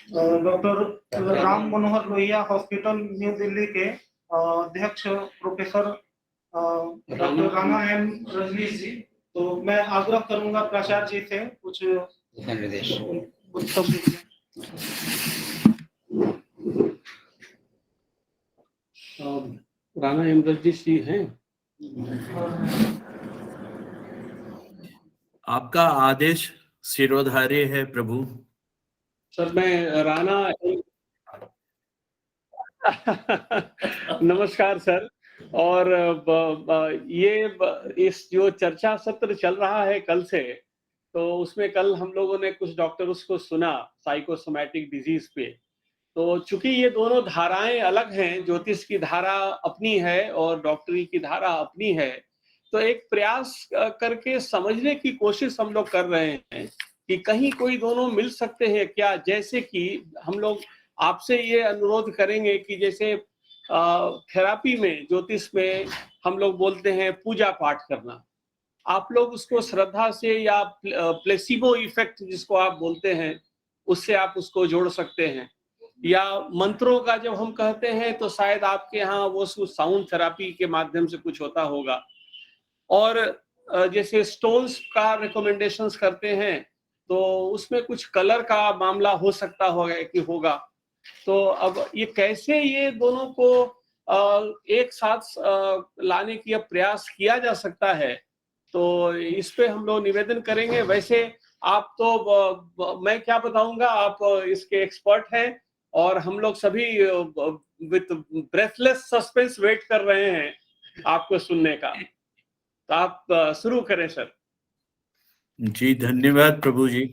Doctor Ram Manohar Lohia hospital new Delhi के अध्यक्ष professor doctor Rana M Rajneesh ji, तो मैं आग्रह करूंगा प्राचार्य जी से कुछ निर्देश। राणा एम रजनीश जी हैं। आपका आदेश शिरोधार्य है प्रभु। सर मैं राणा नमस्कार सर। और ये इस जो चर्चा सत्र चल रहा है कल से, तो उसमें कल हम लोगों ने कुछ डॉक्टर्स को सुना साइकोसोमैटिक डिजीज पे। तो चूंकि ये दोनों धाराएं अलग हैं, ज्योतिष की धारा अपनी है और डॉक्टरी की धारा अपनी है, तो एक प्रयास करके समझने की कोशिश हम लोग कर रहे हैं कि कहीं कोई दोनों मिल सकते हैं क्या। जैसे कि हम लोग आपसे ये अनुरोध करेंगे कि जैसे थेरापी में, ज्योतिष में हम लोग बोलते हैं पूजा पाठ करना, आप लोग उसको श्रद्धा से या प्लेसिबो इफेक्ट जिसको आप बोलते हैं उससे आप उसको जोड़ सकते हैं। या मंत्रों का जब हम कहते हैं तो शायद आपके यहाँ वो साउंड थेरापी के माध्यम से कुछ होता होगा। और जैसे स्टोन्स का रिकमेंडेशंस करते हैं तो उसमें कुछ कलर का मामला हो सकता होगा। तो अब ये कैसे ये दोनों को एक साथ लाने की प्रयास किया जा सकता है, तो इस पे हम लोग निवेदन करेंगे। वैसे आप तो मैं क्या बताऊंगा, आप इसके एक्सपर्ट हैं और हम लोग सभी विद ब्रेथलेस सस्पेंस वेट कर रहे हैं आपको सुनने का। तो आप शुरू करें सर। जी धन्यवाद प्रभु जी।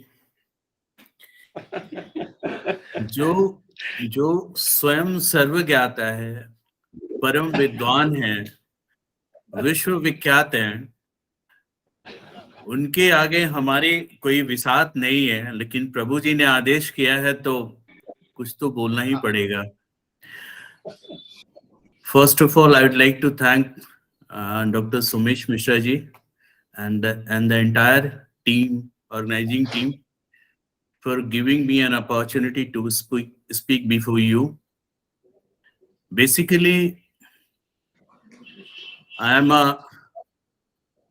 जो स्वयं सर्वज्ञाता है, परम विद्वान है, विश्व विख्यात हैं, उनके आगे हमारी कोई विसात नहीं है। लेकिन प्रभु जी ने आदेश किया है तो कुछ तो बोलना ही पड़ेगा। First of all, I would like to thank Dr. Sumesh Mishra ji and the entire team, organizing team, for giving me an opportunity to speak before you. Basically, I am a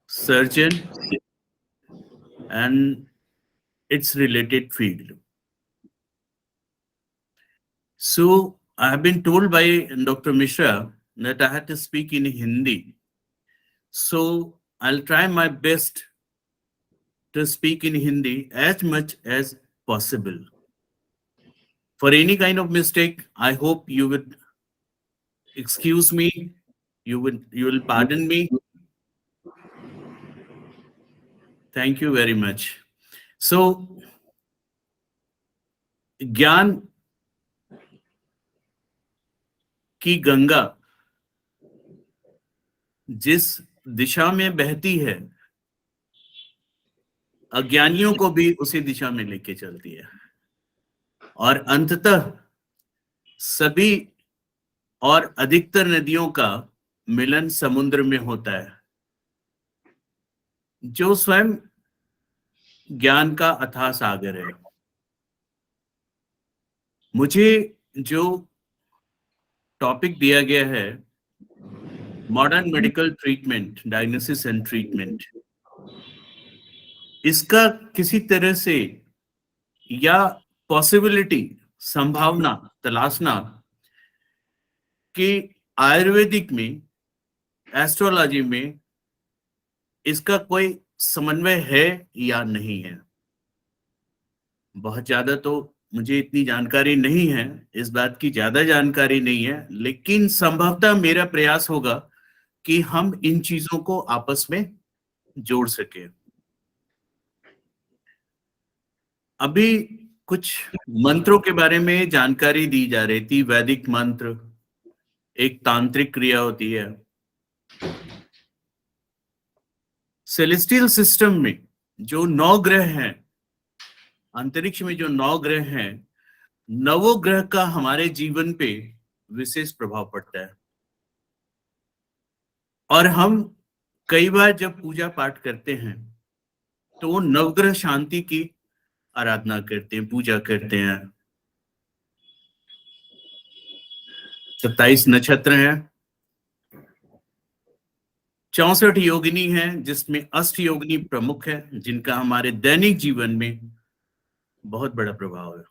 surgeon and its related field. So I have been told by Dr. Mishra that I had to speak in Hindi. So I'll try my best to speak in Hindi as much as possible. For any kind of mistake, I hope you would excuse me, you will pardon me. Thank you very much. So, ज्ञान की गंगा जिस दिशा में बहती है, अज्ञानियों को भी उसी दिशा में लेके चलती है और अंततः सभी और अधिकतर नदियों का मिलन समुद्र में होता है, जो स्वयं ज्ञान का अथाह सागर है। मुझे जो टॉपिक दिया गया है, modern medical treatment, diagnosis and treatment, इसका किसी तरह से या पॉसिबिलिटी, संभावना तलाशना कि आयुर्वेदिक में, एस्ट्रोलॉजी में इसका कोई समन्वय है या नहीं है। बहुत ज्यादा तो मुझे इतनी जानकारी नहीं है, इस बात की ज्यादा जानकारी नहीं है, लेकिन संभवतः मेरा प्रयास होगा कि हम इन चीजों को आपस में जोड़ सके। अभी कुछ मंत्रों के बारे में जानकारी दी जा रही थी। वैदिक मंत्र एक तांत्रिक क्रिया होती है। सेलेस्टियल सिस्टम में जो 9 ग्रह हैं, अंतरिक्ष में जो 9 ग्रह हैं, नवों ग्रह का हमारे जीवन पे विशेष प्रभाव पड़ता है। और हम कई बार जब पूजा पाठ करते हैं तो वो नवग्रह शांति की आराधना करते हैं, पूजा करते हैं। 27 नक्षत्र हैं, 64 योगिनी हैं, जिसमें अष्ट योगिनी प्रमुख है, जिनका हमारे दैनिक जीवन में बहुत बड़ा प्रभाव है।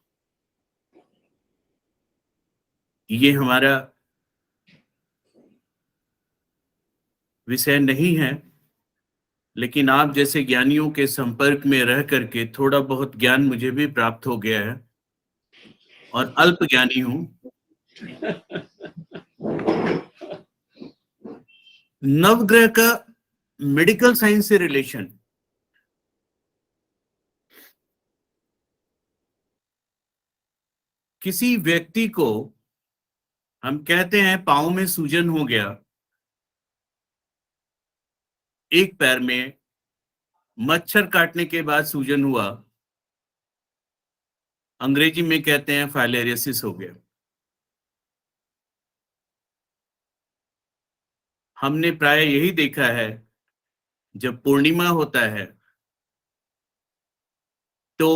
ये हमारा विषय नहीं है, लेकिन आप जैसे ज्ञानियों के संपर्क में रह करके थोड़ा बहुत ज्ञान मुझे भी प्राप्त हो गया है, और अल्प ज्ञानी हूं। नवग्रह का मेडिकल साइंस से रिलेशन, किसी व्यक्ति को हम कहते हैं पांव में सूजन हो गया, एक पैर में मच्छर काटने के बाद सूजन हुआ, अंग्रेजी में कहते हैं फाइलेरियोसिस हो गया। हमने प्राय यही देखा है, जब पूर्णिमा होता है तो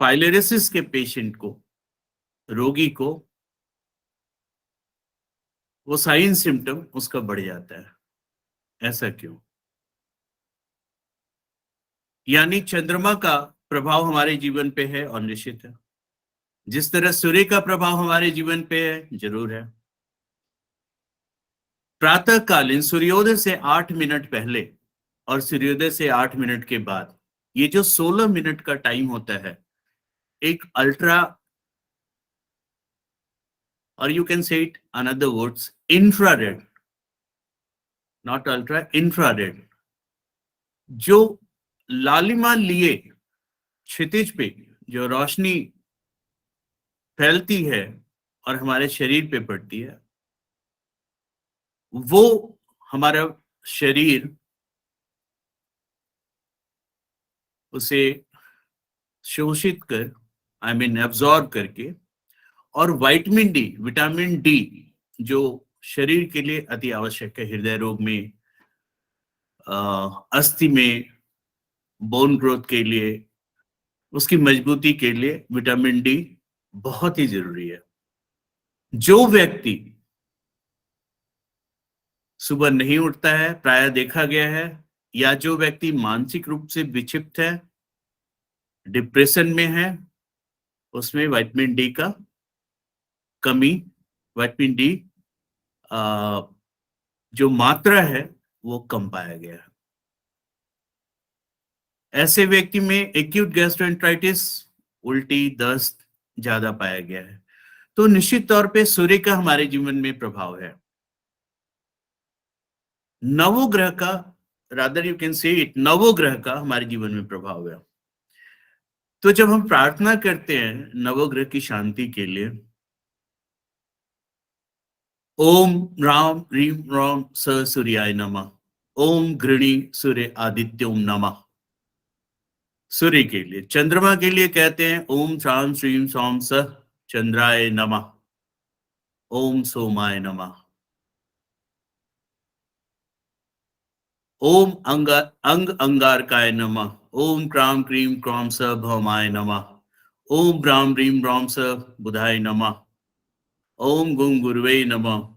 फाइलेरियोसिस के पेशेंट को, रोगी को, वो साइन सिम्टम उसका बढ़ जाता है। ऐसा क्यों? यानी चंद्रमा का प्रभाव हमारे जीवन पे है और निश्चित है। जिस तरह सूर्य का प्रभाव हमारे जीवन पे है, जरूर है। प्रातः कालीन सूर्योदय से 8 मिनट पहले और सूर्योदय से 8 मिनट के बाद, ये जो 16 मिनट का टाइम होता है, एक अल्ट्रा, और you can say it another words, infrared, not ultra, infrared, जो लालिमा लिए क्षितिज पे जो रोशनी फैलती है और हमारे शरीर पे पड़ती है, वो हमारा शरीर उसे शोषित कर, आई मीन एब्जॉर्ब करके, और विटामिन डी जो शरीर के लिए अति आवश्यक है, हृदय रोग में, अस्थि में, बोन ग्रोथ के लिए, उसकी मजबूती के लिए विटामिन डी बहुत ही जरूरी है। जो व्यक्ति सुबह नहीं उठता है, प्राय देखा गया है, या जो व्यक्ति मानसिक रूप से विक्षिप्त है, डिप्रेशन में है, उसमें विटामिन डी का कमी, विटामिन डी जो मात्रा है वो कम पाया गया है। ऐसे व्यक्ति में एक्यूट गैस्ट्रोएंटराइटिस, उल्टी, दस्त ज्यादा पाया गया है। तो निश्चित तौर पे सूर्य का हमारे जीवन में प्रभाव है। नवोग्रह का, rather you can say it, नवोग्रह का हमारे जीवन में प्रभाव है। तो जब हम प्रार्थना करते हैं नवोग्रह की शांति के लिए, ओम राम ह्रीम राम स सूर्याय नमः, ओम गृणी सूर्य आदित्योम नमः। सूर्य के लिए, चंद्रमा के लिए कहते हैं ओम शाम श्रीम सोम स चंद्राय नमः, ओम सोमाय नमः। ओम अंग अंगारकाय नमः, ओम क्राम क्रीम क्रॉम स भौमाय नमः, ओम ब्राम ह्रीम ब्राम स बुधाय नमः, ओम गुं गुरुवे नमः,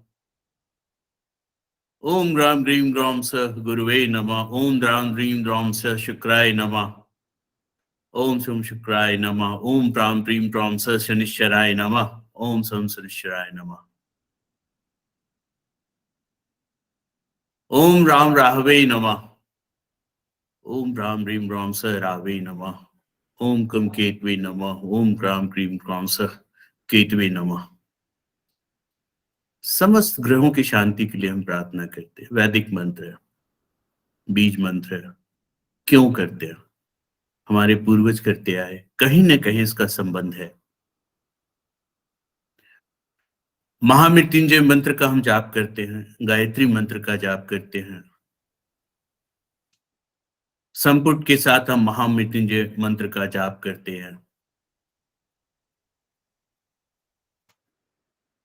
ओम ग्राम ह्रीम ग्राम स गुरुवे नमः, ओम द्राम ह्रीम द्राम स शुक्राय नमः, ओम शम शुक्राय नमः, ओम प्राम प्रीम प्राम स शनिश्चराय नमः, ओम सम शनिश्चराय नमः, ओम राम राहवे नमः, ओम राम ह्रीम राम स राहवे नमः, ओम कम केतवे नमः, ओम क्राम क्रीम क्राम स केतवे नमः। समस्त ग्रहों की शांति के लिए हम प्रार्थना करते हैं। वैदिक मंत्र है, बीज मंत्र है। क्यों करते हैं? हमारे पूर्वज करते आए, कहीं न कहीं इसका संबंध है। महामृत्युंजय मंत्र का हम जाप करते हैं, गायत्री मंत्र का जाप करते हैं। संपुट के साथ हम महामृत्युंजय मंत्र का जाप करते हैं।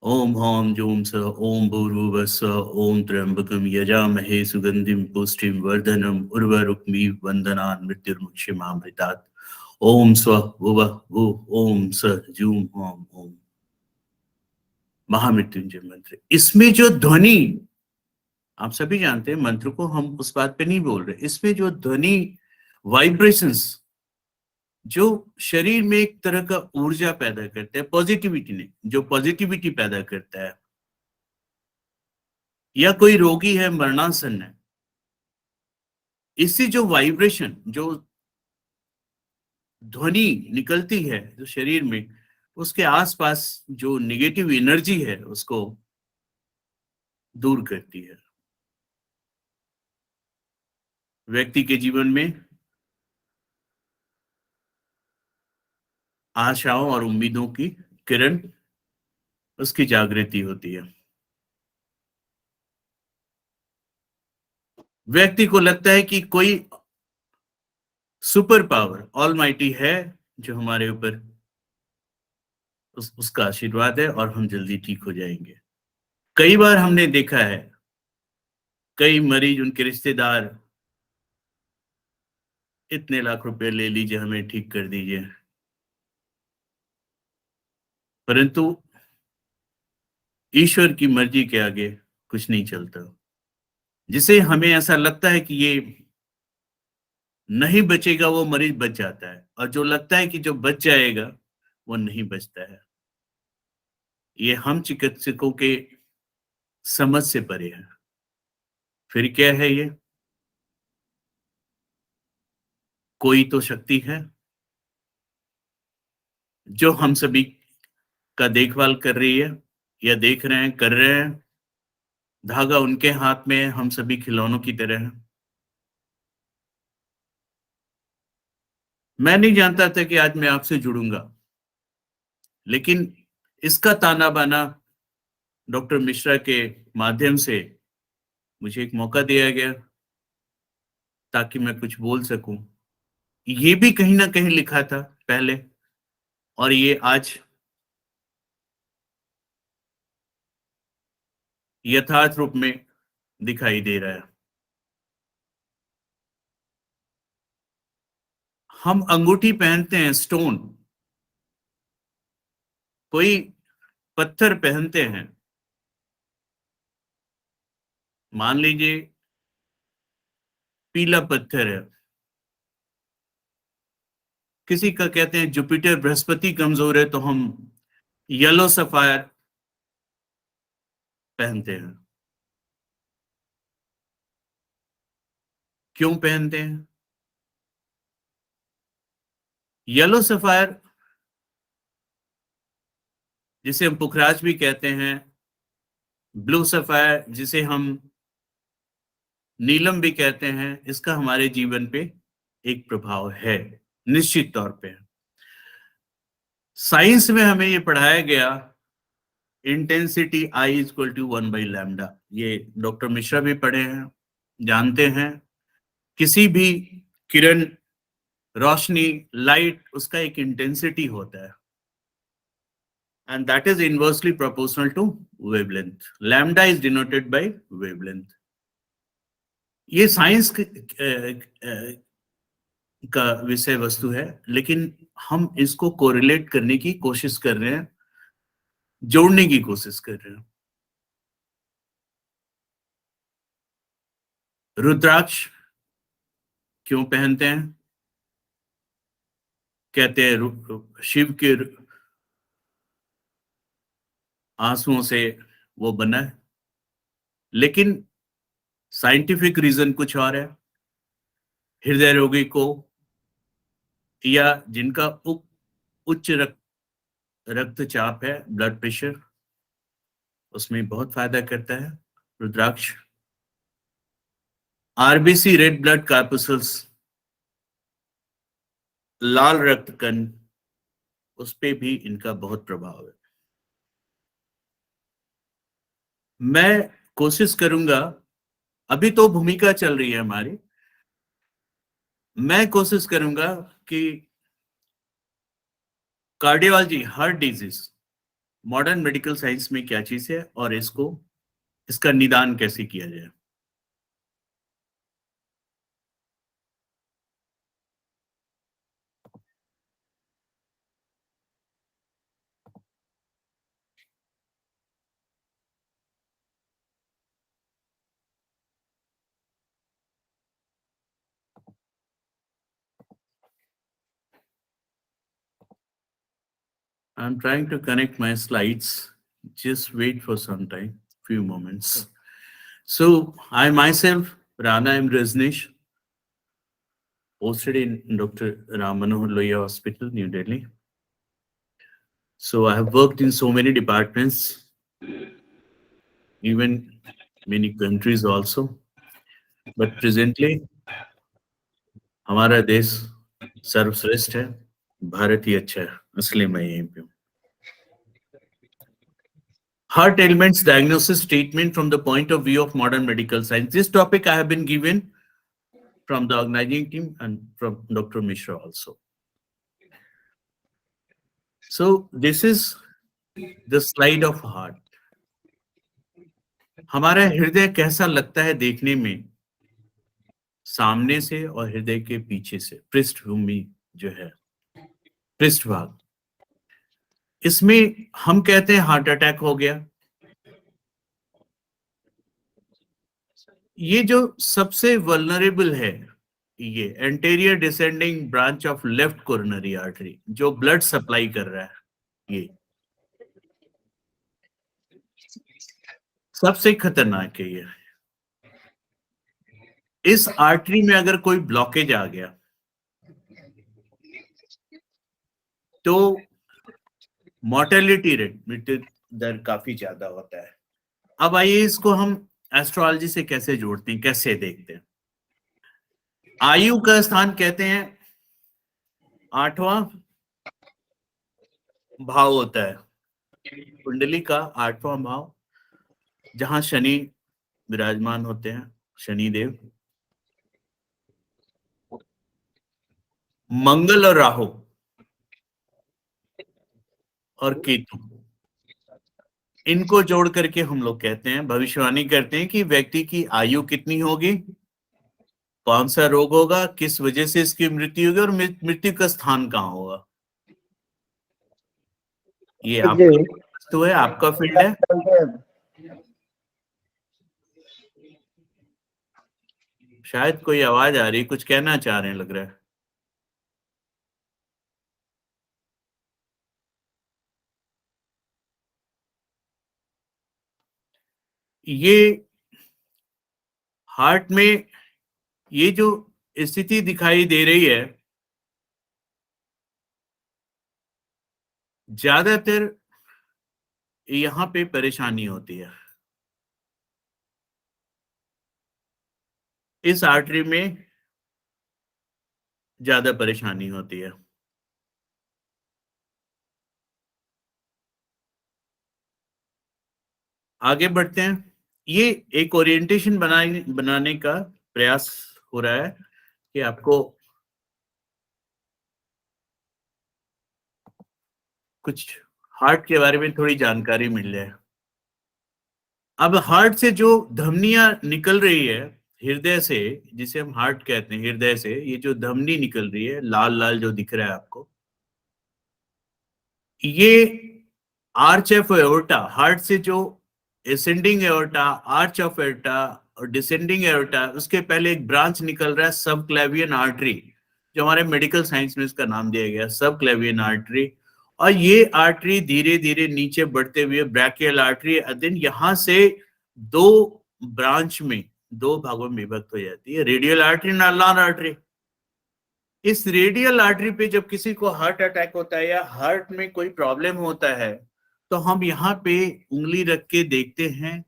ओम हौम जूम स ओम भूर्भुवः स्वः ओम त्र्यंबकं यजामहे सुगंधिं पुष्टिं वर्धनम् उर्वारुकमिव बन्धनान् मृत्युर्मुक्षीमामृतात्। ओम स्वः भुवः भुः ओम स जूम ओम ओम। महामृत्युंजय मंत्र। इसमें जो ध्वनि, आप सभी जानते हैं मंत्र को, हम उस बात पे नहीं बोल रहे, इसमें जो ध्वनि वाइब्रेशंस जो शरीर में एक तरह का ऊर्जा पैदा करते हैं, पॉजिटिविटी ने जो पॉजिटिविटी पैदा करता है, या कोई रोगी है मरणासन है, इससे जो वाइब्रेशन, जो ध्वनि निकलती है जो शरीर में, उसके आसपास जो निगेटिव एनर्जी है उसको दूर करती है। व्यक्ति के जीवन में आशाओं और उम्मीदों की किरण, उसकी जागृति होती है। व्यक्ति को लगता है कि कोई सुपर पावर ऑलमाइटी है जो हमारे ऊपर, उसका आशीर्वाद है और हम जल्दी ठीक हो जाएंगे। कई बार हमने देखा है, कई मरीज, उनके रिश्तेदार, इतने लाख रुपए ले लीजिए, हमें ठीक कर दीजिए, परंतु ईश्वर की मर्जी के आगे कुछ नहीं चलता। जिसे हमें ऐसा लगता है कि ये नहीं बचेगा, वो मरीज बच जाता है, और जो लगता है कि जो बच जाएगा वो नहीं बचता है। ये हम चिकित्सकों के समझ से परे है। फिर क्या है ये? कोई तो शक्ति है जो हम सभी का देखभाल कर रही है, या देख रहे हैं, कर रहे हैं। धागा उनके हाथ में है, हम सभी खिलौनों की तरह हैं। मैं नहीं जानता था कि आज मैं आपसे जुड़ूंगा, लेकिन इसका ताना बाना डॉक्टर मिश्रा के माध्यम से मुझे एक मौका दिया गया ताकि मैं कुछ बोल सकूं। ये भी कहीं ना कहीं लिखा था पहले, और ये आज यथार्थ रूप में दिखाई दे रहा है। हम अंगूठी पहनते हैं, स्टोन, कोई पत्थर पहनते हैं। मान लीजिए पीला पत्थर है, किसी का कहते हैं जुपिटर बृहस्पति कमजोर है, तो हम येलो सफायर पहनते हैं। क्यों पहनते हैं? येलो सफायर, जिसे हम पुखराज भी कहते हैं, ब्लू सफायर जिसे हम नीलम भी कहते हैं, इसका हमारे जीवन पे एक प्रभाव है, निश्चित तौर पे। साइंस में हमें ये पढ़ाया गया, intensity I is equal to 1/λ। ये डॉक्टर मिश्रा भी पढ़े हैं, जानते हैं। किसी भी किरण, रोशनी, लाइट, उसका एक इंटेंसिटी होता है, and that is inversely proportional to wavelength. Lambda is denoted by wavelength. ये साइंस का विषय वस्तु है, लेकिन हम इसको कोरिलेट करने की कोशिश कर रहे हैं, जोड़ने की कोशिश कर रहे हैं। रुद्राक्ष क्यों पहनते हैं? कहते हैं शिव के आंसुओं से वो बना है, लेकिन साइंटिफिक रीजन कुछ और है। हृदय रोगी को, या जिनका उच्च रक्तचाप है, ब्लड प्रेशर, उसमें बहुत फायदा करता है रुद्राक्ष। आरबीसी, रेड ब्लड कार्पसूल्स, लाल रक्त कण, उस पे भी इनका बहुत प्रभाव है। मैं कोशिश करूंगा, अभी तो भूमिका चल रही है हमारी, मैं कोशिश करूंगा कि cardiology, heart disease, modern medical science में क्या चीज है और इसका निदान कैसे किया जाए। I'm trying to connect my slides. Just wait for some time, few moments. So I myself, Rana M. Rajneesh, posted in Dr. Ram Manohar Lohia Hospital, New Delhi. So I have worked in so many departments, even many countries also. But presently, हमारा देश सर्वश्रेष्ठ है, भारत ही अच्छा है, इसलिए मैं यहीं पे हूँ. Heart ailments diagnosis treatment from the point of view of modern medical science. This topic I have been given from the organizing team and from Dr. Mishra also. So this is the slide of heart. हमारा हृदय कैसा लगता है देखने में, सामने से और हृदय के पीछे से, पृष्ठभूमि जो है, पृष्ठभाग, इसमें हम कहते हैं हार्ट अटैक हो गया. ये जो सबसे वल्नरेबल है, ये anterior descending branch of left coronary artery जो ब्लड सप्लाई कर रहा है, ये सबसे खतरनाक है. ये इस आर्टरी में अगर कोई ब्लॉकेज आ गया तो मोर्टेलिटी रेट, मृत्यु दर काफी ज्यादा होता है. अब आइए इसको हम एस्ट्रोलॉजी से कैसे जोड़ते हैं, कैसे देखते हैं. आयु का स्थान कहते हैं 8वां भाव होता है, कुंडली का 8वां भाव, जहां शनि विराजमान होते हैं, शनि देव. मंगल और राहु और केतु, इनको जोड़ करके हम लोग कहते हैं, भविष्यवाणी करते हैं कि व्यक्ति की आयु कितनी होगी, कौन सा रोग होगा, किस वजह से इसकी मृत्यु होगी और मृत्यु का स्थान कहाँ होगा. ये आपका वस्तु है, आपका फील्ड है. शायद कोई आवाज आ रही, कुछ कहना चाह रहे हैं लग रहा है. ये हार्ट में ये जो स्थिति दिखाई दे रही है, ज्यादातर यहां पे परेशानी होती है. इस आर्टरी में ज्यादा परेशानी होती है. आगे बढ़ते हैं. ये एक ओरिएंटेशन बनाने का प्रयास हो रहा है कि आपको कुछ हार्ट के बारे में थोड़ी जानकारी मिल जाए. अब हार्ट से जो धमनियां निकल रही है हृदय से, जिसे हम हार्ट कहते हैं, हृदय से ये जो धमनी निकल रही है, लाल लाल जो दिख रहा है आपको, ये आर्च ऑफ एओर्टा, हार्ट से जो ascending aorta, arch of aorta और डिसेंडिंग एओर्टा, उसके पहले एक ब्रांच निकल रहा है सबक्लेवियन आर्टरी, जो हमारे मेडिकल साइंस में इसका नाम दिया गया सबक्लेवियन आर्टरी. और ये आर्टरी धीरे धीरे नीचे बढ़ते हुए ब्रैकियल आर्टरी, देन यहां से दो ब्रांच में, दो भागों में विभक्त हो जाती है, रेडियल आर्टरी, नालार आर्टरी. इस रेडियल आर्टरी पे जब किसी को हार्ट अटैक होता है या हार्ट में कोई प्रॉब्लम होता है, तो हम यहाँ पे उंगली रख के देखते हैं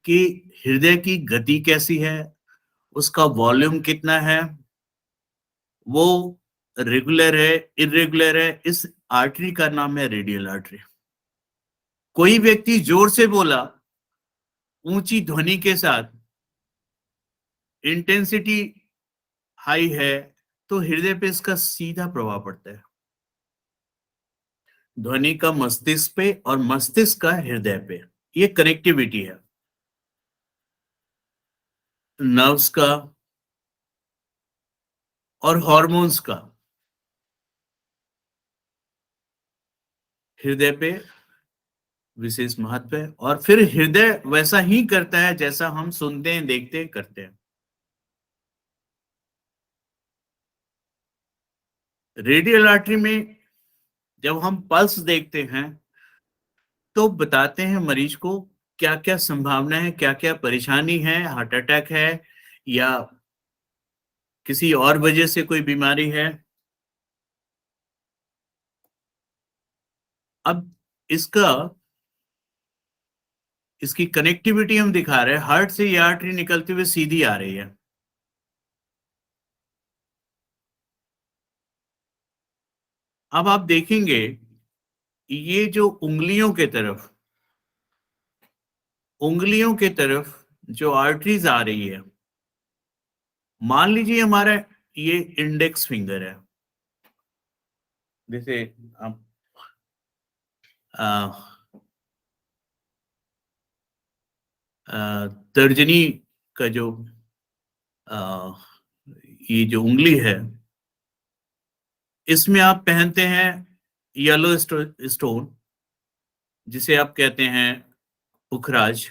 कि हृदय की गति कैसी है, उसका वॉल्यूम कितना है, वो रेगुलर है, इरेगुलर है. इस आर्टरी का नाम है रेडियल आर्टरी. कोई व्यक्ति जोर से बोला, ऊंची ध्वनि के साथ, इंटेंसिटी हाई है, तो हृदय पे इसका सीधा प्रभाव पड़ता है. ध्वनि का मस्तिष्क पे और मस्तिष्क का हृदय पे, ये कनेक्टिविटी है नर्व्स का और हार्मोन्स का. हृदय पे विशेष महत्व है और फिर हृदय वैसा ही करता है जैसा हम सुनते हैं, देखते हैं, करते हैं. रेडियल आर्टरी में जब हम पल्स देखते हैं तो बताते हैं मरीज को क्या क्या संभावना है, क्या क्या परेशानी है, हार्ट अटैक है या किसी और वजह से कोई बीमारी है। अब इसकी कनेक्टिविटी हम दिखा रहे हैं, हार्ट से ये आर्टरी निकलते हुए सीधी आ रही है। अब आप देखेंगे ये जो उंगलियों के तरफ जो आर्टरीज आ रही है, मान लीजिए हमारा ये इंडेक्स फिंगर है, जैसे आप तर्जनी का जो ये जो उंगली है, इसमें आप पहनते हैं येलो स्टोन, जिसे आप कहते हैं पुखराज,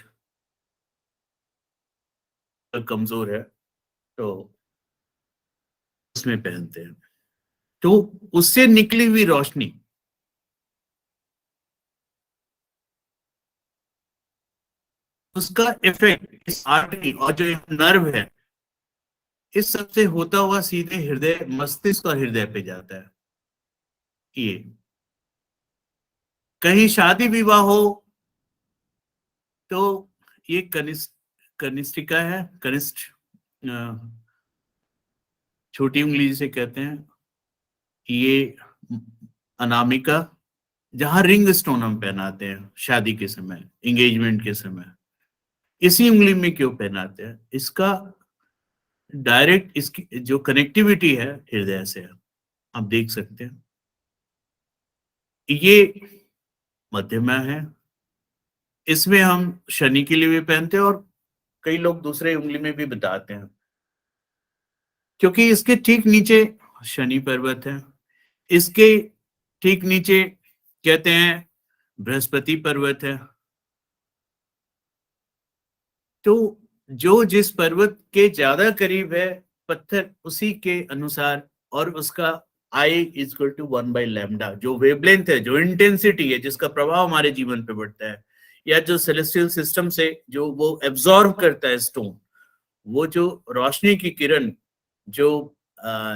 कमजोर है तो उसमें पहनते हैं, तो उससे निकली हुई रोशनी उसका इफेक्ट इस आर्टरी और जो नर्व है इस सबसे होता हुआ सीधे हृदय, मस्तिष्क और हृदय पे जाता है। ये कहीं शादी विवाह हो तो ये कनिष्ठिका है, कनिष्ठ छोटी उंगली जिसे कहते हैं, ये अनामिका, जहां रिंग स्टोन हम पहनाते हैं शादी के समय, एंगेजमेंट के समय, इसी उंगली में क्यों पहनाते हैं? इसका डायरेक्ट इसकी जो कनेक्टिविटी है हृदय से है, आप देख सकते हैं। ये मध्यमा है, इसमें हम शनि के लिए भी पहनते हैं और कई लोग दूसरे उंगली में भी बताते हैं, क्योंकि इसके ठीक नीचे शनि पर्वत है, इसके ठीक नीचे कहते हैं बृहस्पति पर्वत है। तो जो जिस पर्वत के ज्यादा करीब है पत्थर, उसी के अनुसार, और उसका I इक्वल टू 1/λ, जो वेवलेंथ है, जो इंटेंसिटी है, जिसका प्रभाव हमारे जीवन पे बढ़ता है, या जो सेलेस्टियल सिस्टम से जो वो एब्जॉर्ब करता है स्टोन, वो जो रोशनी की किरण जो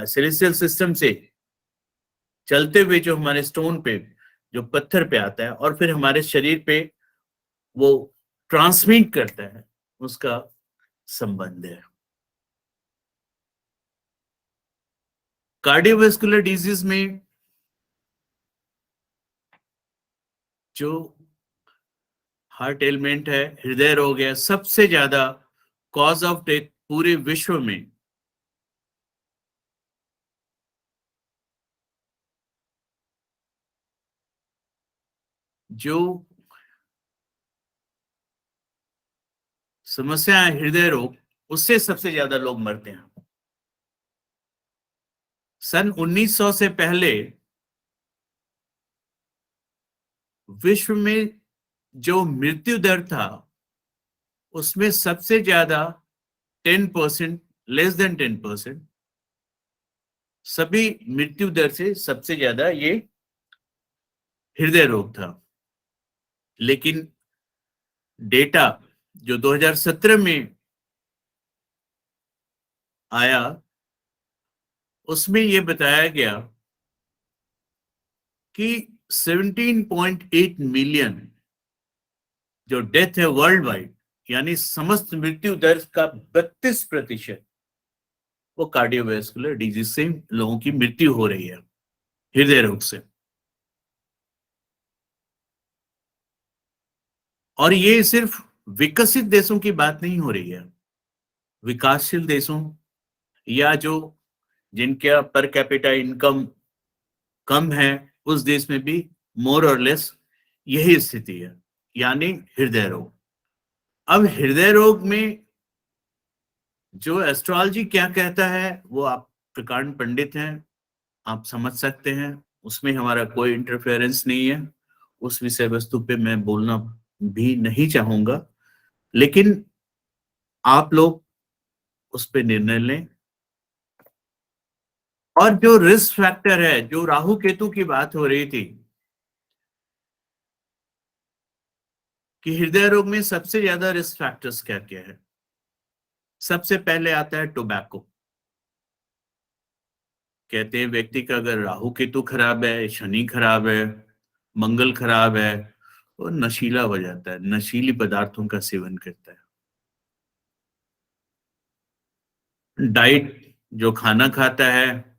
सेलेस्टियल सिस्टम से चलते हुए जो हमारे स्टोन पे, जो पत्थर पे आता है और फिर हमारे शरीर पे वो ट्रांसमिट करता है, उसका संबंध है। कार्डियोवैस्कुलर डिजीज में जो हार्ट एलिमेंट है, हृदय रोग है, सबसे ज्यादा कॉज ऑफ डेथ पूरे विश्व में जो समस्या है हृदय रोग, उससे सबसे ज्यादा लोग मरते हैं। सन 1900 से पहले विश्व में जो मृत्यु दर था उसमें सबसे ज्यादा 10%, लेस देन 10%, सभी मृत्यु दर से सबसे ज्यादा ये हृदय रोग था। लेकिन डेटा जो 2017 में आया उसमें ये बताया गया कि 17.8 मिलियन जो डेथ है वर्ल्ड वाइड, यानी समस्त मृत्यु दर का 32% वो कार्डियोवैस्कुलर डिजीज से लोगों की मृत्यु हो रही है, हृदय रोग से। और ये सिर्फ विकसित देशों की बात नहीं हो रही है, विकासशील देशों या जो जिनका पर कैपिटा इनकम कम है उस देश में भी मोर और लेस यही स्थिति है, यानी हृदय रोग। अब हृदय रोग में जो एस्ट्रोलॉजी क्या कहता है वो आप प्रकांड पंडित हैं, आप समझ सकते हैं, उसमें हमारा कोई इंटरफेरेंस नहीं है, उस विषय वस्तु पे मैं बोलना भी नहीं चाहूंगा, लेकिन आप लोग उस पे निर्णय लें। और जो रिस्क फैक्टर है, जो राहु केतु की बात हो रही थी, कि हृदय रोग में सबसे ज्यादा रिस्क फैक्टर्स क्या क्या है। सबसे पहले आता है टोबैको। कहते हैं व्यक्ति का अगर राहु केतु खराब है, शनि खराब है, मंगल खराब है, वो नशीला हो जाता है, नशीली पदार्थों का सेवन करता है। डाइट, जो खाना खाता है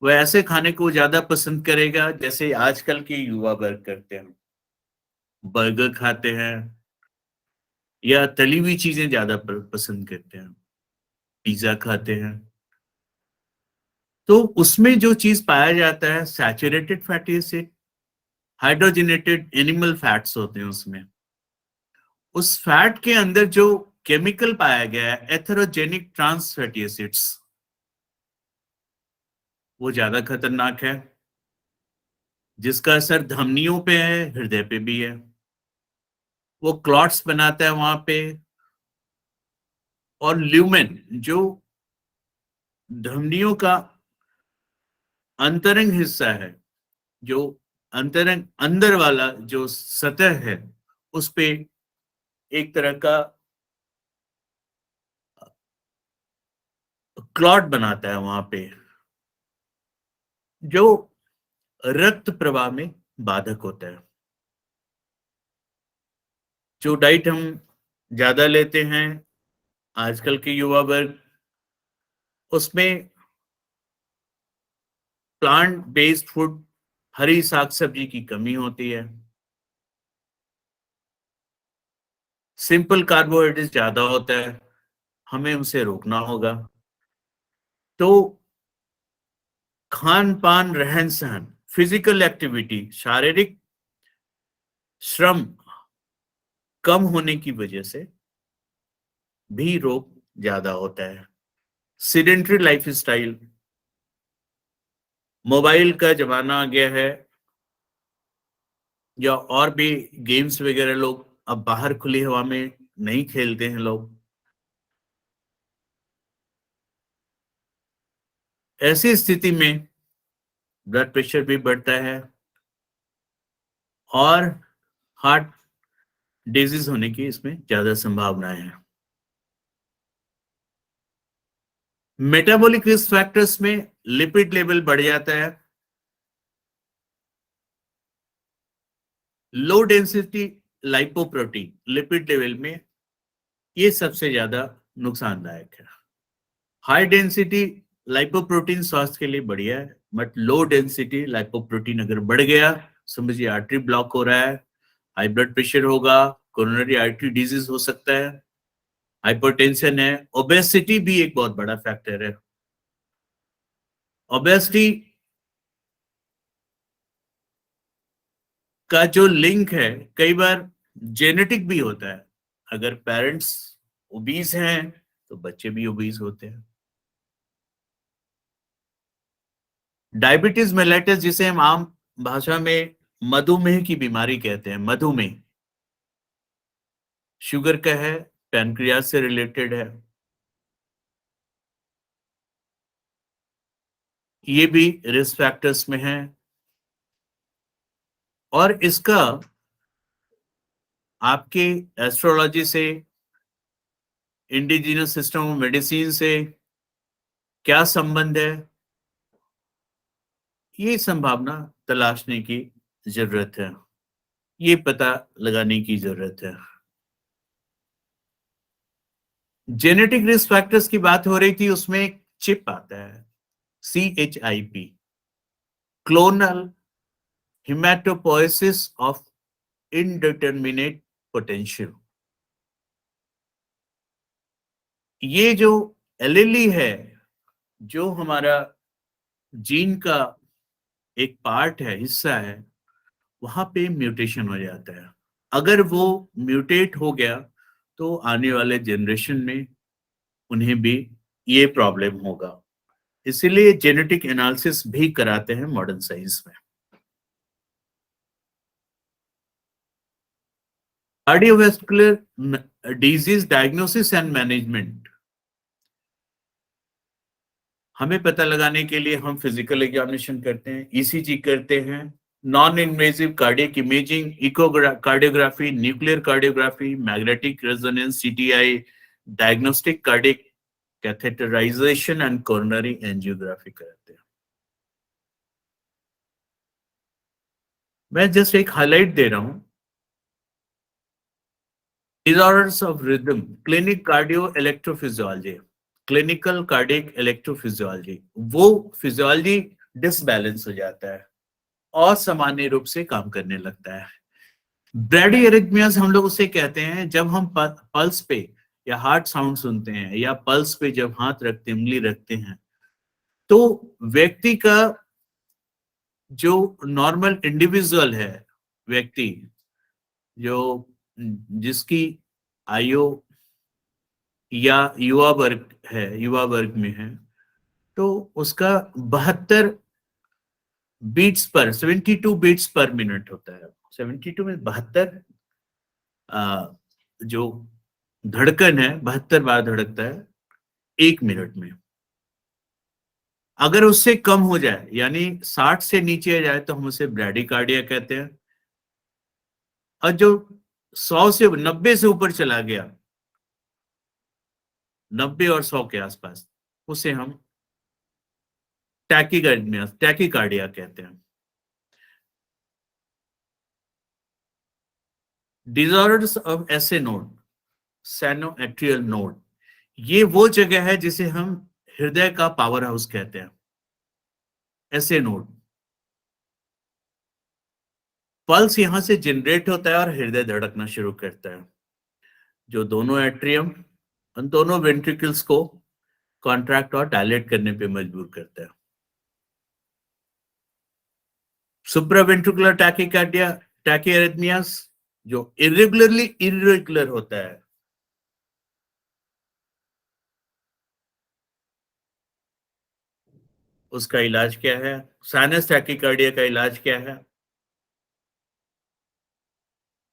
वो ऐसे खाने को ज्यादा पसंद करेगा जैसे आजकल के युवा वर्ग करते हैं, बर्गर खाते हैं या तली हुई चीजें ज्यादा पसंद करते हैं, पिज्जा खाते हैं। तो उसमें जो चीज पाया जाता है saturated fatty acid, hydrogenated animal fats होते हैं उसमें। उस फैट के अंदर जो केमिकल पाया गया है एथेरोजेनिक ट्रांस फैटी एसिड्स, वो ज्यादा खतरनाक है, जिसका असर धमनियों पे है, हृदय पे भी है। वो क्लॉट्स बनाता है वहां पे। और ल्यूमेन, जो धमनियों का अंतरंग हिस्सा है, जो अंतरंग अंदर वाला जो सतह है, उस पे एक तरह का क्लॉट बनाता है वहां पे, जो रक्त प्रवाह में बाधक होता है। जो डाइट हम ज्यादा लेते हैं आजकल के युवा वर्ग, उसमें प्लांट बेस्ड फूड, हरी साग सब्जी की कमी होती है, सिंपल कार्बोहाइड्रेट ज्यादा होता है, हमें उसे रोकना होगा। तो खान पान, रहन सहन, फिजिकल एक्टिविटी, शारीरिक श्रम कम होने की वजह से भी रोग ज्यादा होता है। सीडेंटरी लाइफ स्टाइल, मोबाइल का जमाना आ गया है, या और भी गेम्स वगैरह लोग अब बाहर खुली हवा में नहीं खेलते हैं लोग। ऐसी स्थिति में ब्लड प्रेशर भी बढ़ता है और हार्ट डिजीज होने की इसमें ज्यादा संभावनाएं हैं। मेटाबॉलिक रिस्क फैक्टर्स में लिपिड लेवल बढ़ जाता है, low density lipoprotein lipid level में, ये सबसे ज्यादा नुकसानदायक है। हाई डेंसिटी लाइपोप्रोटीन स्वास्थ्य के लिए बढ़िया है, बट लो डेंसिटी लाइपोप्रोटीन अगर बढ़ गया, समझिए आर्टरी ब्लॉक हो रहा है, हाई ब्लड प्रेशर होगा, कोरोनरी आर्टरी डिजीज हो सकता है, हाइपरटेंशन है, ओबेसिटी भी एक बहुत बड़ा फैक्टर है। ओबेसिटी का जो लिंक है कई बार जेनेटिक भी होता है। अगर पेरेंट्स ओबीज हैं तो बच्चे भी ओबीज होते हैं। डायबिटीज मेलाइटस, जिसे हम आम भाषा में मधुमेह की बीमारी कहते हैं, मधुमेह शुगर का है, पैनक्रियास से रिलेटेड है, ये भी रिस्क फैक्टर्स में है। और इसका आपके एस्ट्रोलॉजी से, इंडिजिनस सिस्टम ऑफ मेडिसिन से क्या संबंध है, ये संभावना तलाशने की जरूरत है, ये पता लगाने की जरूरत है। जेनेटिक रिस्क फैक्टर्स की बात हो रही थी, उसमें एक चिप आता है CHIP, clonal hematopoiesis of indeterminate potential. ये जो एलीली है, जो हमारा जीन का एक पार्ट है, हिस्सा है, वहां पे म्यूटेशन हो जाता है। अगर वो म्यूटेट हो गया तो आने वाले जनरेशन में उन्हें भी ये प्रॉब्लम होगा। इसीलिए जेनेटिक एनालिसिस भी कराते हैं मॉडर्न साइंस में। Cardiovascular disease diagnosis and management, हमें पता लगाने के लिए हम फिजिकल एग्जामिनेशन करते हैं, ECG करते हैं, non-invasive cardiac imaging, echocardiography, nuclear cardiography, magnetic resonance, CTI, diagnostic cardiac catheterization and coronary angiography कराते हैं. मैं जस्ट एक हाईलाइट दे रहा हूं. Disorders of rhythm, clinic cardio electrophysiology, clinical cardiac electrophysiology, वो फिजियोलॉजी डिसबैलेंस हो जाता है और सामान्य रूप से काम करने लगता है. ब्रैडी एरिथमियास हम लोग उसे कहते हैं जब हम पल्स पे या हार्ट साउंड सुनते हैं या पल्स पे जब हाथ रखते हैं, उंगली रखते हैं, तो व्यक्ति का जो नॉर्मल इंडिविजुअल है, व्यक्ति जो जिसकी आयु या युवा वर्ग में है, तो उसका 72 बीट्स पर 72 बीट्स पर मिनट होता है. 72 में 72 जो धड़कन है 72 बार धड़कता है 1 मिनट में. अगर उससे कम हो जाए यानी 60 से नीचे आ जाए तो हम उसे ब्रैडीकार्डिया कहते हैं. और जो 100 से 90 से ऊपर चला गया, 90 और 100 के आसपास, उसे हम टैकीकार्डिया कहते हैं. Disorders of SA node, sinoatrial node, ये वो जगह है जिसे हम हृदय का पावर हाउस कहते हैं. एसए नोड, पल्स यहां से जनरेट होता है और हृदय धड़कना शुरू करता है, जो दोनों एट्रियम उन दोनों वेंट्रिकल्स को कॉन्ट्रैक्ट और डायलेट करने पे मजबूर करता है. सुप्रावेंट्रिकुलर टैकीकार्डिया, टैकीएरिथमियास, जो इरेगुलर होता है, उसका इलाज क्या है? साइनस टैकीकार्डिया का इलाज क्या है?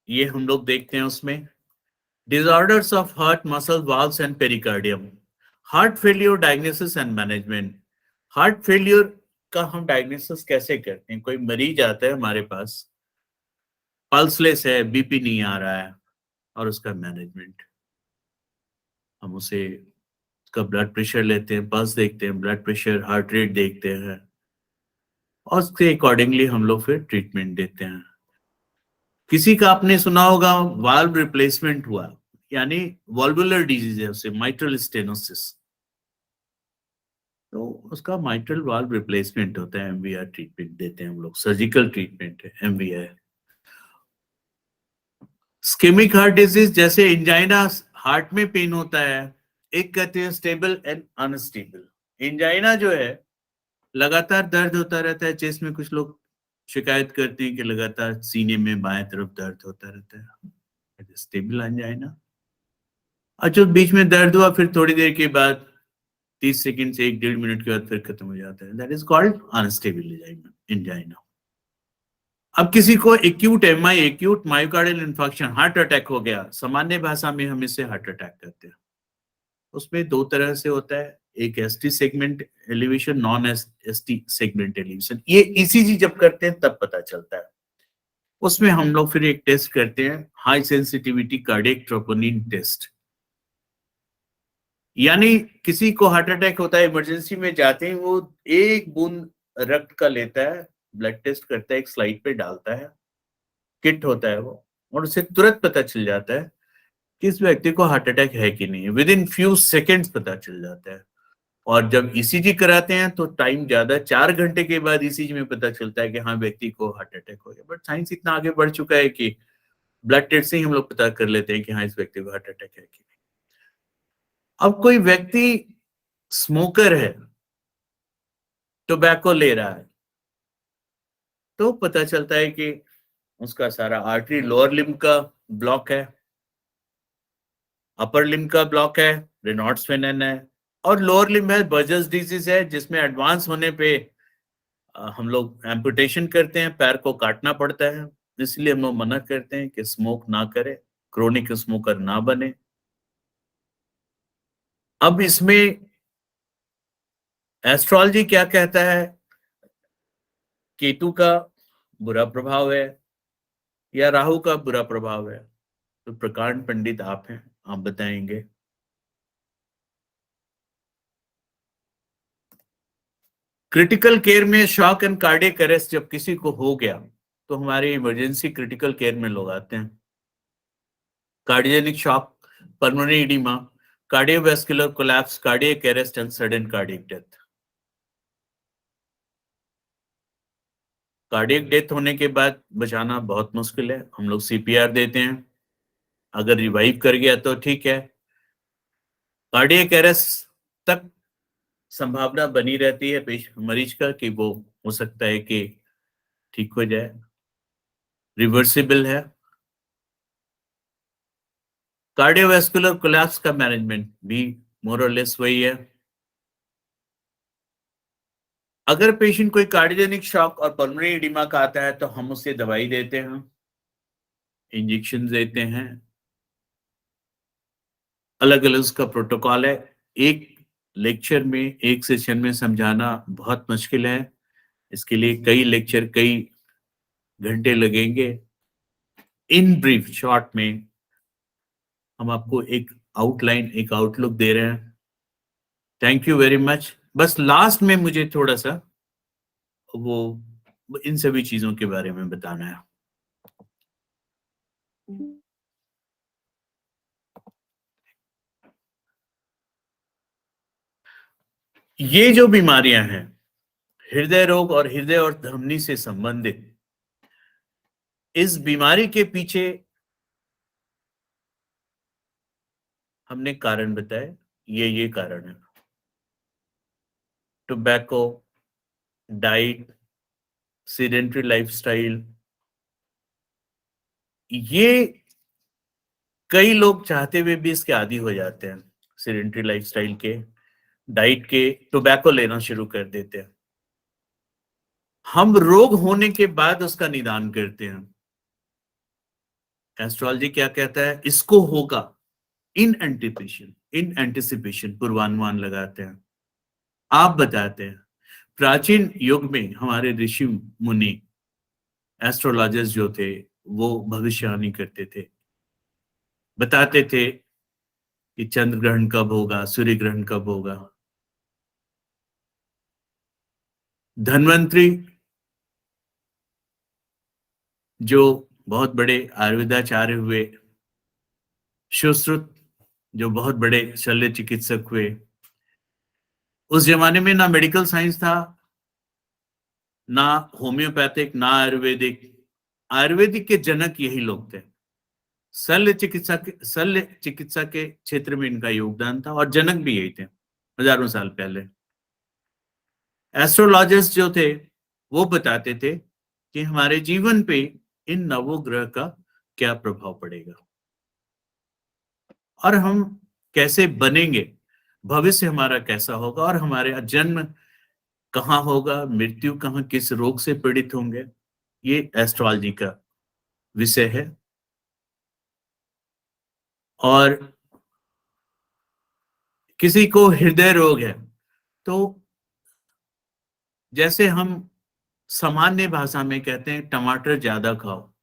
ये हम लोग देखते हैं उसमें. Disorders of heart, muscle, valves and pericardium, heart failure diagnosis and management. Heart failure का हम डायग्नोसिस कैसे करते हैं? कोई मरीज आता है हमारे पास, पल्सलेस है, बीपी नहीं आ रहा है, और उसका मैनेजमेंट, हम उसे उसका ब्लड प्रेशर लेते हैं, पल्स देखते हैं, ब्लड प्रेशर, हार्ट रेट देखते हैं, और उसके अकॉर्डिंगली हम लोग फिर ट्रीटमेंट देते हैं. किसी का आपने सुना होगा वाल्व रिप्लेसमेंट हुआ, यानी वॉल्वुलर डिजीज है उसे, माइट्रल स्टेनोसिस, तो उसका माइट्रल वाल्व रिप्लेसमेंट होता है. एमवीआर ट्रीटमेंट देते हैं हम लोग, सर्जिकल ट्रीटमेंट है एमवीआर. स्केमिक हार्ट डिजीज, जैसे इंजाइना, हार्ट में पेन होता है, एक कहते हैं स्टेबल एंड अनस्टेबल. इंजाइना जो है लगातार दर्द होता रहता है चेस्ट में, कुछ लोग शिकायत करते हैं कि लगातार सीने में बाएं तरफ दर्द होता रहता है, स्टेबल एंजाइना. और जो बीच में दर्द हुआ फिर थोड़ी देर के बाद 30 सेकंड से 1-1.5 मिनट के बाद फिर खत्म हो जाता है, that is called unstable angina. अब किसी को acute myocardial infarction, heart attack हो गया, सामान्य भाषा में हम इसे हार्ट अटैक कहते हैं. उसमें 2 तरह से होता है, एक ST segment elevation, non ST segment elevation. ये ईसीजी जब करते हैं तब पता चलता है. उसमें हम लोग फिर एक टेस्ट करते हैं, high sensitivity cardiac troponin test. यानी किसी को हार्ट अटैक होता है, इमरजेंसी में जाते हैं, वो 1 बूंद रक्त का लेता है, ब्लड टेस्ट करता है, एक स्लाइड पे डालता है, किट होता है वो, और उसे तुरंत पता चल जाता है कि इस व्यक्ति को हार्ट अटैक है कि नहीं. विद इन फ्यू सेकेंड्स पता चल जाता है. और जब ईसीजी कराते हैं तो टाइम ज्यादा, 4 घंटे के बाद ईसीजी में पता चलता है कि हाँ व्यक्ति को हार्ट अटैक हो गया. बट साइंस इतना आगे बढ़ चुका है कि ब्लड टेस्ट से ही हम लोग पता कर लेते हैं कि हाँ इस व्यक्ति को हार्ट अटैक है कि नहीं. अब कोई व्यक्ति स्मोकर है, टोबैको ले रहा है, तो पता चलता है कि उसका सारा आर्टरी लोअर लिम्ब का ब्लॉक है, अपर लिम्ब का ब्लॉक है, रेनॉल्ड्स फेनन है, और लोअर लिम्ब है बर्जर्स डिजीज है, जिसमें एडवांस होने पे हम लोग एम्पुटेशन करते हैं, पैर को काटना पड़ता है. इसलिए हम लोग मना करते हैं कि स्मोक ना करें, क्रोनिक स्मोकर ना बने. अब इसमें एस्ट्रोलॉजी क्या कहता है? केतु का बुरा प्रभाव है या राहु का बुरा प्रभाव है? तो प्रकांड पंडित आप हैं, आप बताएंगे। क्रिटिकल केयर में शॉक एंड कार्डियक अरेस्ट जब किसी को हो गया तो हमारे इमरजेंसी क्रिटिकल केयर में लोग आते हैं। Cardiogenic shock, pulmonary oedema, cardiovascular collapse, cardiac arrest and sudden cardiac death. Cardiac death होने के बाद बचाना बहुत मुश्किल है, हम लोग सीपीआर देते हैं, अगर रिवाइव कर गया तो ठीक है। कार्डियक अरेस्ट तक संभावना बनी रहती है मरीज का कि वो हो सकता है कि ठीक हो जाए, रिवर्सिबल है। कार्डियोवैस्कुलर कोलैप्स का मैनेजमेंट भी मोर और लेस वही है। अगर पेशेंट कोई कार्डियोजेनिक शॉक और पल्मोनरी एडिमा का आता है तो हम उसे दवाई देते हैं, इंजेक्शन देते हैं, अलग अलग उसका प्रोटोकॉल है। एक लेक्चर में, एक सेशन में समझाना बहुत मुश्किल है, इसके लिए कई लेक्चर, कई घंटे लगेंगे। इन ब्रीफ, शॉर्ट में हम आपको एक आउटलाइन, एक आउटलुक दे रहे हैं। Thank you very much. बस लास्ट में मुझे थोड़ा सा वो इन सभी चीजों के बारे में बताना है। ये जो बीमारियां हैं, हृदय रोग और हृदय और धमनी से संबंधित, इस बीमारी के पीछे हमने कारण बताए, ये कारण है। टोबैको, डाइट, सेडेंटरी लाइफस्टाइल, ये कई लोग चाहते हुए भी इसके आदी हो जाते हैं। सेडेंटरी लाइफस्टाइल के, डाइट के, टोबैको लेना शुरू कर देते हैं। हम रोग होने के बाद उसका निदान करते हैं। एस्ट्रोलॉजी क्या कहता है? इसको होगा, इन एंटिसिपेशन, पूर्वानुमान लगाते हैं। आप बताते हैं, प्राचीन युग में हमारे ऋषि मुनि, एस्ट्रोलॉजर्स जो थे, वो भविष्यवाणी करते थे, बताते थे कि चंद्र ग्रहण कब होगा, सूर्य ग्रहण कब होगा। धन्वंतरी, जो बहुत बड़े आयुर्वेदाचार्य हुए, सुश्रुत, जो बहुत बड़े शल्य चिकित्सक हुए, उस जमाने में ना मेडिकल साइंस था, ना होम्योपैथिक, ना आयुर्वेदिक। आयुर्वेदिक के जनक यही लोग थे। शल्य चिकित्सा के क्षेत्र में इनका योगदान था और जनक भी यही थे हजारों साल पहले। एस्ट्रोलॉजर्स जो थे वो बताते थे कि हमारे जीवन पे इन नवोग्रह का क्या प्रभाव पड़ेगा और हम कैसे बनेंगे, भविष्य हमारा कैसा होगा और हमारे जन्म कहाँ होगा, मृत्यु कहाँ, किस रोग से पीड़ित होंगे। ये एस्ट्रोलॉजी का विषय है। और किसी को हृदय रोग है तो जैसे हम सामान्य भाषा में कहते हैं टमाटर ज्यादा खाओ,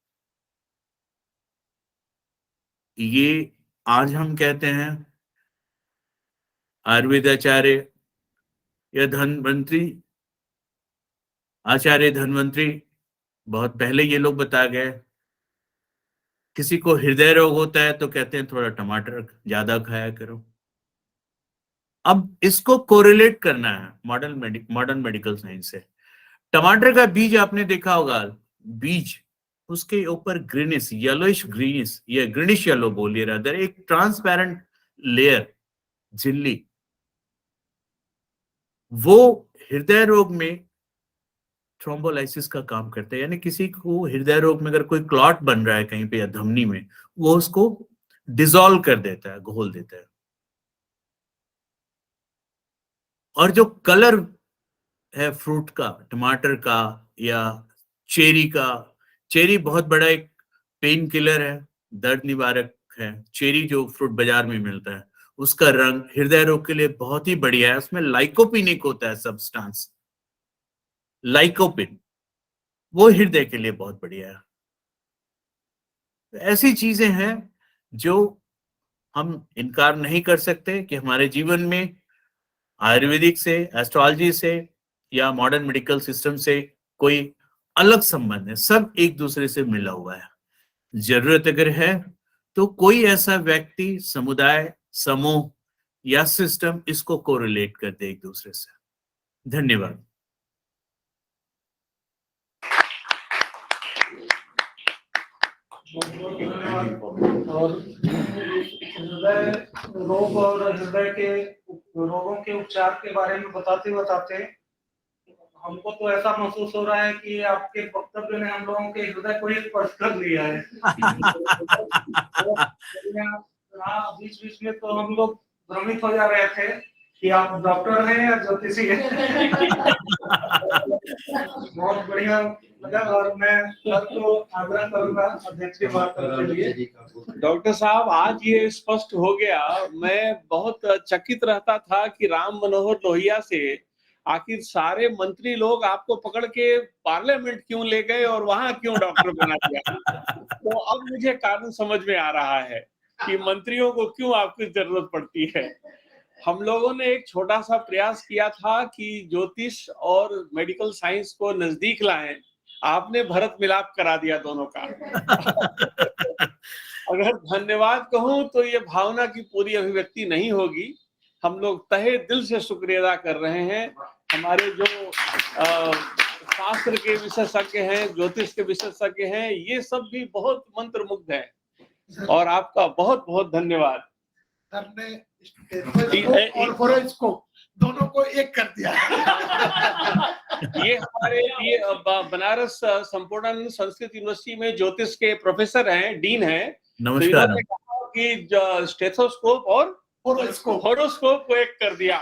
ये आज हम कहते हैं आयुर्वेदाचार्य या धन्वंतरी, आचार्य धन्वंतरी, बहुत पहले ये लोग बता गए। किसी को हृदय रोग होता है तो कहते हैं थोड़ा टमाटर ज्यादा खाया करो। अब इसको कोरिलेट करना है मॉडर्न मेडिकल साइंस से। टमाटर का बीज आपने देखा होगा, बीज उसके ऊपर ग्रीनिश, येलोइश ग्रीनिश, या ग्रीनिश येलो बोलिए रादर, एक ट्रांसपेरेंट लेयर, झिल्ली, वो हृदय रोग में थ्रोम्बोलाइसिस का काम करता है। यानी किसी को हृदय रोग में अगर कोई क्लॉट बन रहा है कहीं पे या धमनी में, वो उसको डिसॉल्व कर देता है, घोल देता है। और जो कलर है फ्रूट का, टमाटर का या चेरी का, चेरी बहुत बड़ा एक पेन किलर है, दर्द निवारक है। चेरी जो फ्रूट बाजार में मिलता है, उसका रंग हृदय रोग के लिए बहुत ही बढ़िया है। उसमें लाइकोपिन एक होता है सब्सटेंस, लाइकोपिन, वो हृदय के लिए बहुत बढ़िया है। ऐसी चीजें हैं जो हम इनकार नहीं कर सकते कि हमारे जीवन में आयुर्वेदिक से, एस्ट्रोलॉजी से या मॉडर्न मेडिकल सिस्टम से कोई अलग संबंध है, सब एक दूसरे से मिला हुआ है। जरूरत अगर है तो कोई ऐसा व्यक्ति, समुदाय, समूह या सिस्टम इसको कोरिलेट कर दे एक दूसरे से। धन्यवाद। और हृदय रोग और हृदय के रोगों के उपचार के बारे में बताते बताते हमको तो ऐसा महसूस हो रहा है कि आपके वक्तव्य ने हम लोगों के हृदय को ही स्पर्श कर लिया है। बीच बीच में तो हम लोग भ्रमित हो जा रहे थे कि आप डॉक्टर हैं या ज्योतिषी हैं। बहुत बढ़िया लगा और मैं सर को आग्रह करूंगा अध्यक्ष की बात करने के लिए। डॉक्टर साहब, आज ये स्पष्ट हो गया। मैं बहुत चकित रहता था कि राम मनोहर लोहिया से आखिर सारे मंत्री लोग आपको पकड़ के पार्लियामेंट क्यों ले गए और वहां क्यों डॉक्टर बना दिया। तो अब मुझे कारण समझ में आ रहा है कि मंत्रियों को क्यों आपकी जरूरत पड़ती है। हम लोगों ने एक छोटा सा प्रयास किया था कि ज्योतिष और मेडिकल साइंस को नजदीक लाएं। आपने भरत मिलाप करा दिया दोनों का। अगर धन्यवाद कहूं तो ये भावना की पूरी अभिव्यक्ति नहीं होगी। हम लोग तहे दिल से शुक्रिया अदा कर रहे हैं। हमारे जो शास्त्र के विशेषज्ञ हैं, ज्योतिष के विशेषज्ञ हैं, ये सब भी बहुत मंत्रमुग्ध हैं और आपका बहुत बहुत धन्यवाद। और होरोस्कोप दोनों को एक कर दिया। ये हमारे ये बनारस संपूर्णानंद संस्कृत यूनिवर्सिटी में ज्योतिष के प्रोफेसर हैं, डीन हैं। तो इन्होंने कहा कि स्टेथोस्कोप और होरोस्कोप को एक कर दिया।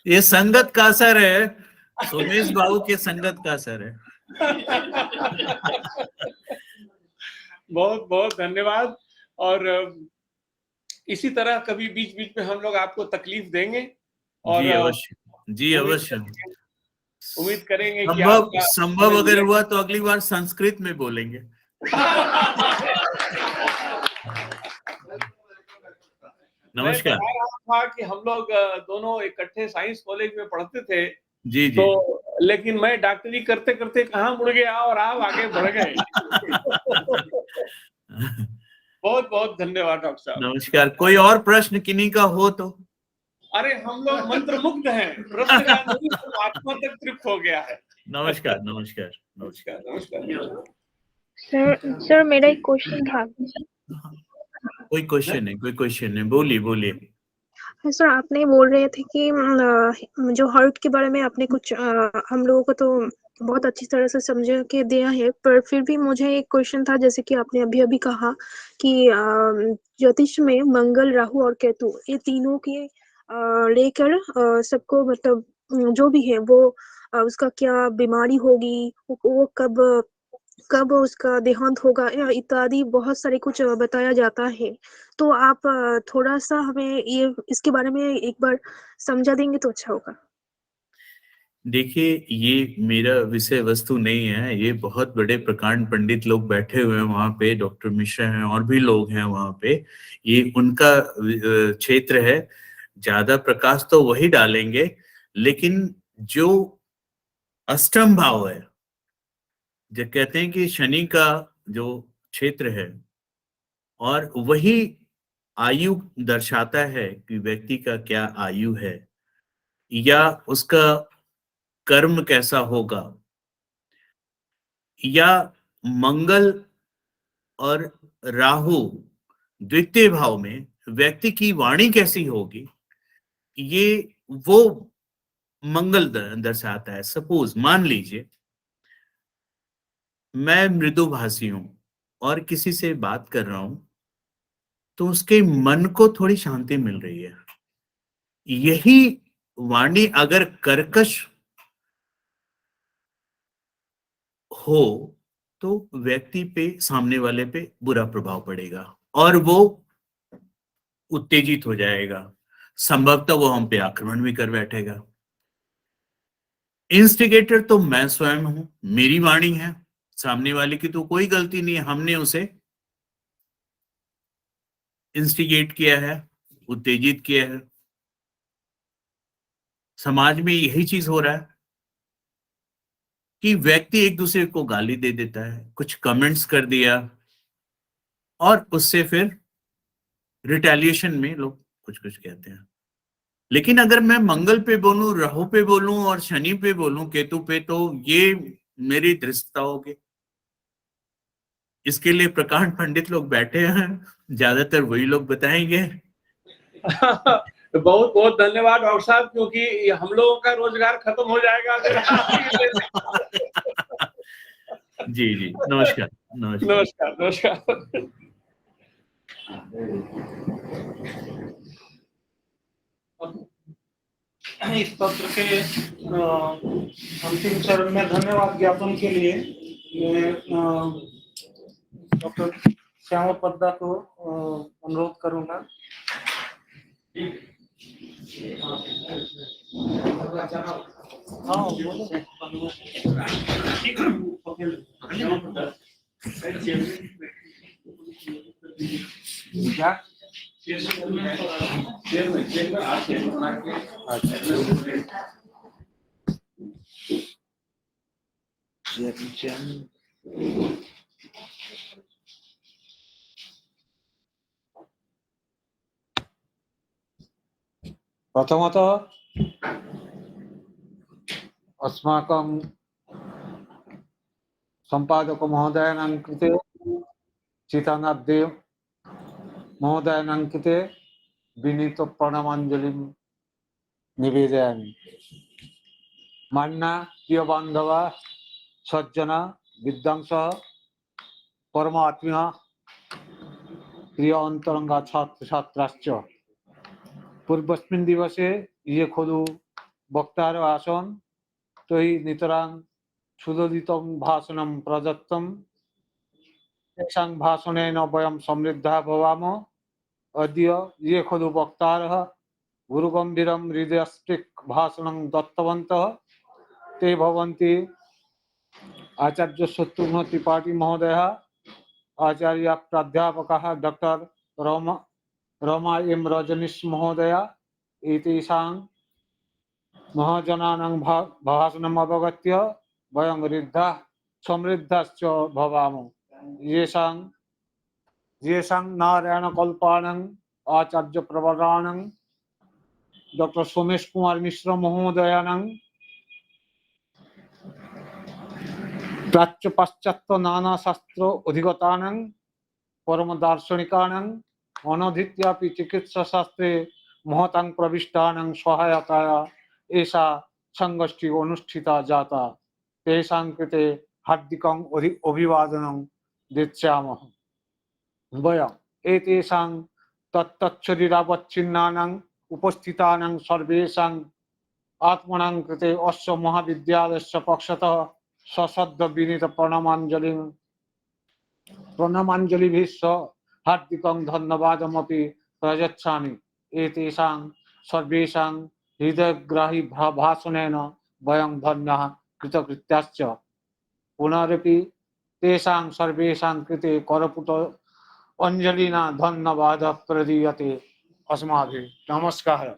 ये संगत का असर है, सोमेश बाबू के संगत का असर है। बहुत बहुत धन्यवाद। और इसी तरह कभी बीच बीच में हम लोग आपको तकलीफ देंगे और जी अवश्य, जी अवश्य। उम्मीद करेंगे कि संभव अगर हुआ तो अगली बार संस्कृत में बोलेंगे। नमस्कार। था कि हम लोग दोनों इकट्ठे साइंस कॉलेज में पढ़ते थे। जी जी। तो लेकिन मैं डॉक्टरी करते करते कहाँ मुड़ गया और आप आगे बढ़ गए। बहुत बहुत धन्यवाद डॉक्टर साहब। नमस्कार। कोई और प्रश्न किन्हीं का हो तो? अरे हम लोग मंत्रमुग्ध हैं, प्रश्न का नहीं, आत्मा तक तृप्त हो गया है। नमस्कार नमस्कार नमस्कार नमस्कार। सर मेरा एक क्वेश्चन था। कोई क्वेश्चन है? कोई क्वेश्चन है? बोलिए बोलिए। सर आपने बोल रहे थे कि जो हार्ट के बारे में आपने कुछ हम लोगों को तो बहुत अच्छी तरह से समझ के दिया है, पर फिर भी मुझे एक क्वेश्चन था। जैसे कि आपने अभी अभी कहा कि ज्योतिष में मंगल, राहु और केतु, ये तीनों के लेकर सबको मतलब जो भी है वो उसका क्या बीमारी होगी, वो कब उसका देहांत होगा इत्यादि बहुत सारे कुछ बताया जाता है। तो आप थोड़ा सा हमें ये इसके बारे में एक बार समझा देंगे तो अच्छा होगा। देखिए, ये मेरा विषय वस्तु नहीं है। ये बहुत बड़े प्रकांड पंडित लोग बैठे हुए हैं वहां पे, डॉक्टर मिश्रा हैं और भी लोग हैं वहां पे। ये उनका क्षेत्र है, ज्यादा प्रकाश तो वही डालेंगे। लेकिन जो अष्टम भाव है, जो कहते हैं कि शनि का जो क्षेत्र है, और वही आयु दर्शाता है कि व्यक्ति का क्या आयु है या उसका कर्म कैसा होगा, या मंगल और राहु द्वितीय भाव में व्यक्ति की वाणी कैसी होगी, ये वो मंगल दर्शाता है। सपोज मान लीजिए मैं मृदुभाषी हूं और किसी से बात कर रहा हूं तो उसके मन को थोड़ी शांति मिल रही है। यही वाणी अगर कर्कश हो तो व्यक्ति पे, सामने वाले पे बुरा प्रभाव पड़ेगा और वो उत्तेजित हो जाएगा, संभवतः वो हम पे आक्रमण भी कर बैठेगा। इंस्टिगेटर तो मैं स्वयं हूं, मेरी वाणी है, सामने वाले की तो कोई गलती नहीं है, हमने उसे इंस्टिगेट किया है, उत्तेजित किया है। समाज में यही चीज हो रहा है कि व्यक्ति एक दूसरे को गाली दे देता है, कुछ कमेंट्स कर दिया और उससे फिर रिटेलिएशन में लोग कुछ कुछ कहते हैं। लेकिन अगर मैं मंगल पे बोलूं, राहु पे बोलूं और शनि पे बोलूं, केतु पे, तो ये मेरी धृष्टता होगी। इसके लिए प्रकांड पंडित लोग बैठे हैं, ज्यादातर वही लोग बताएंगे। बहुत बहुत धन्यवाद डॉक्टर साहब, क्योंकि हम लोगों का रोजगार खत्म हो जाएगा अगर जी जी, नमस्कार नमस्कार। नमस्कार नमस्कार। इस पत्र के अंतिम चरण में धन्यवाद ज्ञापन के लिए मैं डॉक्टर श्यामा पद्दा को अनुरोध करूंगा। हाँ, प्रथमतः अस्माकं संपादक महोदयानां कृते, चितानाथदेव महोदयानां कृते विनीत प्रणामाञ्जलिं निवेदयामि। मान्या प्रिय बान्धवा सज्जना विद्वांसः परमात्मा प्रिय अंतरंगा छात्र छात्राश्च, पूर्वस्मिन् दिवसे ये खलु वक्तार आसन तहि नितरां सुदोदितं भाषणं प्रदत्तं, तेषां भाषणेन वयं समृद्धा भवाम। अद्य ये खलु वक्तारः गुरुगम्भीरं हृदयस्पृक् भाषणं दत्तवन्तः, ते भवन्ति आचार्य शत्रुघ्न त्रिपाठी महोदयः, आचार्य प्राध्यापकः डॉक्टर रमा एम रजनीश महोदय। एतेषां महाजनानां भाषणम् अवगत्य वयं ऋद्धाः समृद्धाश्च भवाम। येषां नारायणकल्पानां आचार्य प्रवराणां डॉक्टर सोमेश कुमार मिश्र महोदयानां प्राच्य पाश्चात्य नाना शास्त्र अधिगतानां परम दार्शनिकानां अनधित्यापि चिकित्सा शास्त्रे महतां प्रविष्टानां सहायताया एषा संगोष्ठी अनुष्ठिता जाता। तेषां कृते हार्दिकं अभिवादनं दीक्षामः। वयम् एतेषां तत्तच्छरीरावच्छिन्नानां उपस्थितानां सर्वेषां आत्मनां कृते अस्य महाविद्यालयस्य पक्षतः सश्रद्ध विनीत प्रणमाञ्जलिभिः सह हार्दिकं धन्यवादमपि प्रयच्छामि। एतेषां सर्वेषां हृदयग्राही भाषणेन वयं धन्याः कृतकृत्याश्च। पुनरपि तेषां सर्वेषां कृते करपुट अंजलिना धन्यवादः प्रदीयते अस्माभिः। नमस्कारः।